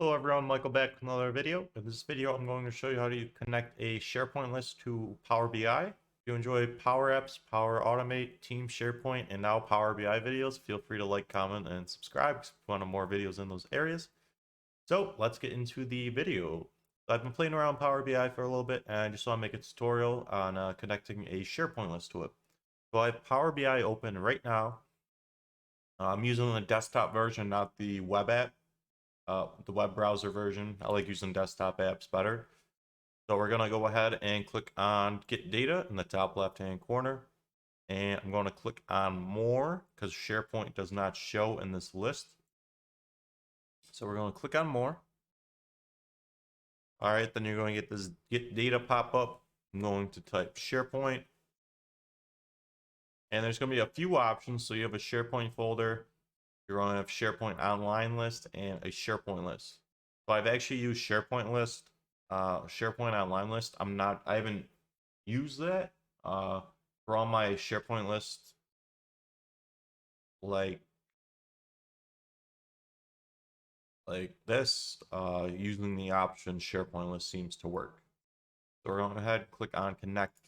Hello everyone, Michael back with another video. In this video, I'm going to show you how to connect a SharePoint list to Power BI. If you enjoy Power Apps, Power Automate, Team SharePoint, and now Power BI videos, feel free to like, comment, and subscribe if you want more videos in those areas. So let's get into the video. I've been playing around Power BI for a little bit, and I just want to make a tutorial on connecting a SharePoint list to it. So I have Power BI open right now. I'm using the desktop version, not the web app. The web browser version. I like using desktop apps better. So we're going to go ahead and click on Get Data in the top left-hand corner. And I'm going to click on More because SharePoint does not show in this list. So we're going to click on More. All right, then you're going to get this Get Data pop-up. I'm going to type SharePoint. And there's going to be a few options. So you have a SharePoint folder. You're going to have SharePoint Online List and a SharePoint List. So I've actually used SharePoint List, SharePoint Online List. I haven't used that for all my SharePoint lists. Like this, using the option SharePoint List seems to work. So we're going to go ahead and click on Connect.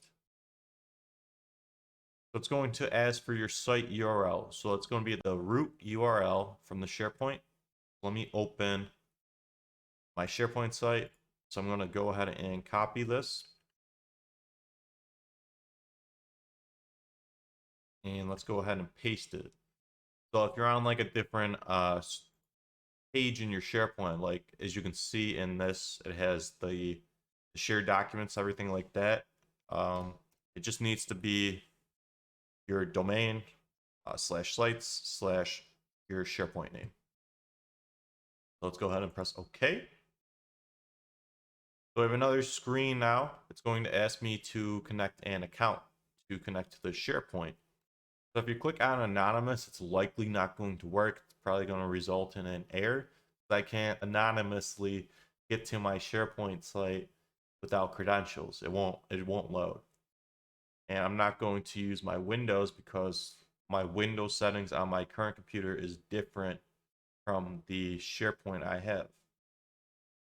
So it's going to ask for your site URL. So it's going to be the root URL from the SharePoint. Let me open my SharePoint site. So I'm going to go ahead and copy this. And let's go ahead and paste it. So if you're on like a different page in your SharePoint, like as you can see in this, it has the shared documents, everything like that. It just needs to be your domain slash sites slash your SharePoint name. So let's go ahead and press OK. So I have another screen now. It's going to ask me to connect an account to connect to the SharePoint. So if you click on anonymous, it's likely not going to work. It's probably going to result in an error. I can't anonymously get to my SharePoint site without credentials. It won't load. And I'm not going to use my Windows because my Windows settings on my current computer is different from the SharePoint I have.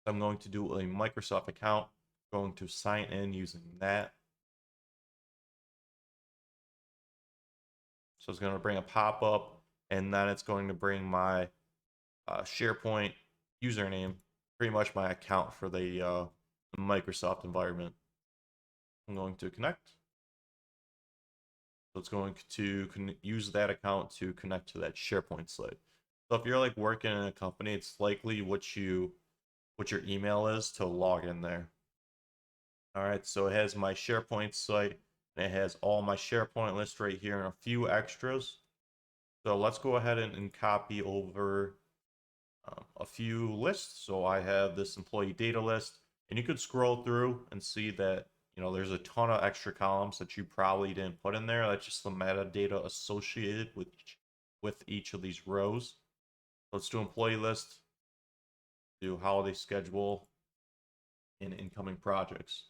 I'm going to do a Microsoft account, going to sign in using that. So it's going to bring a pop-up, and then it's going to bring my SharePoint username, pretty much my account for the Microsoft environment. I'm going to connect. So it's going to use that account to connect to that SharePoint site. So if you're like working in a company, it's likely what your email is to log in there. All right, so it has my SharePoint site, and it has all my SharePoint lists right here and a few extras. So let's go ahead and copy over a few lists. So I have this employee data list, and you could scroll through and see that there's a ton of extra columns that you probably didn't put in there. That's just the metadata associated with each of these rows. Let's do employee list, do holiday schedule, and incoming projects.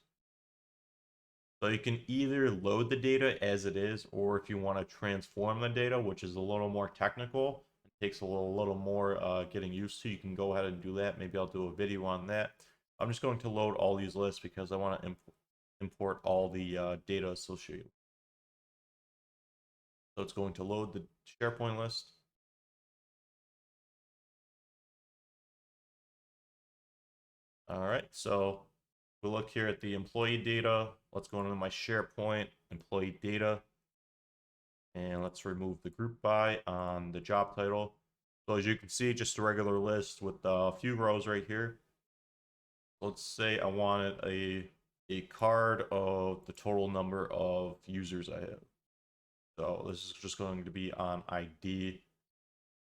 So you can either load the data as it is, or if you want to transform the data, which is a little more technical, it takes a little more getting used to, you can go ahead and do that. Maybe I'll do a video on that. I'm just going to load all these lists because I want to import all the data associated. So it's going to load the SharePoint list. All right, so we look here at the employee data. Let's go into my SharePoint employee data. And let's remove the group by on the job title. So as you can see, just a regular list with a few rows right here. Let's say I wanted a card of the total number of users I have. So this is just going to be on ID,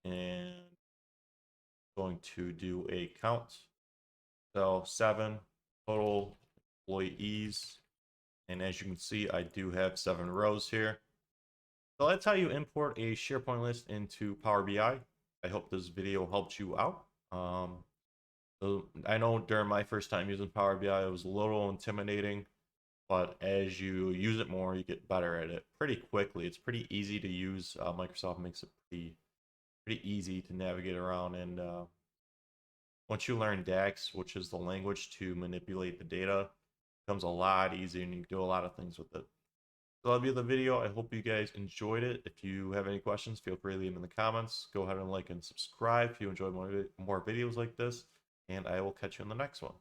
and going to do a count. So 7 total employees, and as you can see, I do have 7 rows here. So that's how you import a SharePoint list into Power BI. I hope this video helped you out. So I know during my first time using Power BI, it was a little intimidating, but as you use it more, you get better at it pretty quickly. It's pretty easy to use. Microsoft makes it pretty easy to navigate around and Once you learn DAX, which is the language to manipulate the data, it becomes a lot easier and you can do a lot of things with it. So that'll be the video. I hope you guys enjoyed it. If you have any questions, feel free to leave them in the comments. Go ahead and like and subscribe if you enjoy more videos like this, and I will catch you in the next one.